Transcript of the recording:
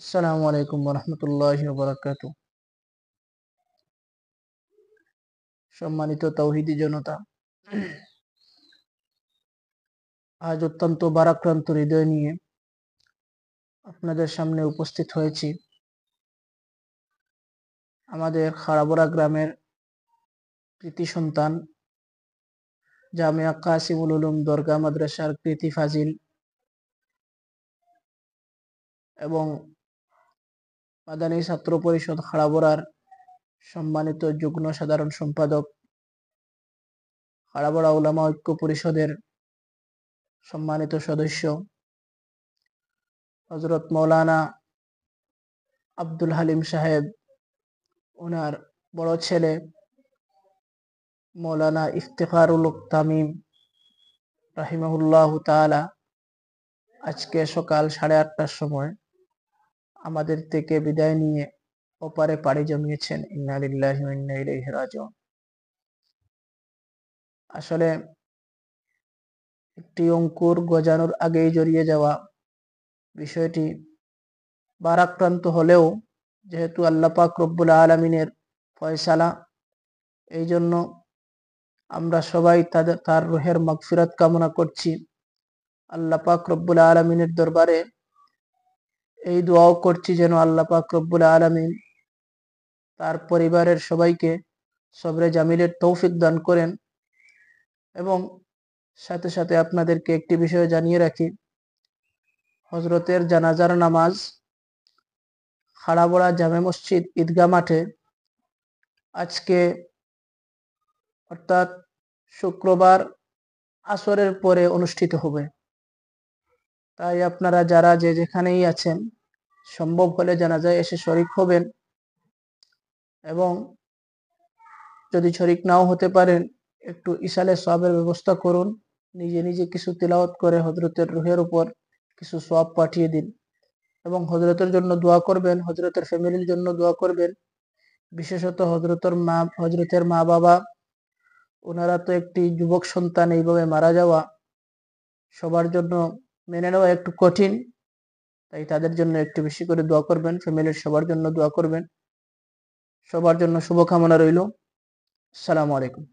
আসসালামু আলাইকুম রহমতুল্লাহি ওয়া বারাকাতুহু। সম্মানিত তাওহীদি জনতা, আজ অত্যন্ত ভারাক্রান্ত হৃদয় নিয়ে আপনাদের সামনে উপস্থিত হয়েছি। আমাদের খারাবরা গ্রামের কৃতি সন্তান, জামিয়া কাসিমুল উলুম দরগা মাদ্রাসার কৃতি ফাজিল এবং মাদানী ছাত্র পরিষদ খারাবরার সম্মানিত যুগ্ম সাধারণ সম্পাদক, খারাবরা উলামা ঐক্য পরিষদের সম্মানিত সদস্য হযরত মাওলানা আব্দুল হালিম সাহেব, ওনার বড় ছেলে মৌলানা ইফতেখারুল হক তামিম রাহিমাহুল্লাহ তাআলা আজকে সকাল 8:30টার সময় আমাদের থেকে বিদায় নিয়ে ওপারে পাড়ি জমিয়েছেন। ইন্না লিল্লাহি ওয়া ইন্না ইলাইহি রাজিউন। আসলে একটি অঙ্কুর গজানোর আগেই জড়িয়ে যাওয়া বিষয়টি ভারাক্রান্ত হলেও যেহেতু আল্লাহ পাক রব্বুল আলামিনের ফয়সালা, এই জন্য আমরা সবাই তার রুহের মাগফিরাত কামনা করছি। আল্লাহ পাক রব্বুল আলামিনের দরবারে এই দোয়াও করছি যেন আল্লাহ পাক রব্বুল আলামিন তার পরিবারের সবাইকে সবরে জামিলের তৌফিক দান করেন। এবং সাথে সাথে আপনাদেরকে একটি বিষয় জানিয়ে রাখি, হজরতের জানাজার নামাজ খাড়াবড়া জামে মসজিদ ঈদগাহ মাঠে আজকে অর্থাৎ শুক্রবার আসরের পরে অনুষ্ঠিত হবে। তাই আপনারা যারা যে যেখানেই আছেন সম্ভব হলে জানাজায় এসে শরীক হবেন, এবং যদি শরীক নাও হতে পারেন একটু ইসালে সওয়াবের ব্যবস্থা করুন। নিজে নিজে কিছু তিলাওয়াত করে হযরতের রুহের উপর কিছু সওয়াব পাঠিয়ে দিন এবং হযরতের জন্য দোয়া করবেন, হযরতের ফ্যামিলির জন্য দোয়া করবেন। বিশেষত হযরতের মা বাবা, ওনারা তো একটি যুবক সন্তান এইভাবে মারা যাওয়া সবার জন্য মেনে নেওয়া একটু কঠিন। তাই তাদের জন্য একটু বেশি করে দোয়া করবেন, ফ্যামিলির সবার জন্য দোয়া করবেন। সবার জন্য শুভকামনা রইল। আসসালামু আলাইকুম।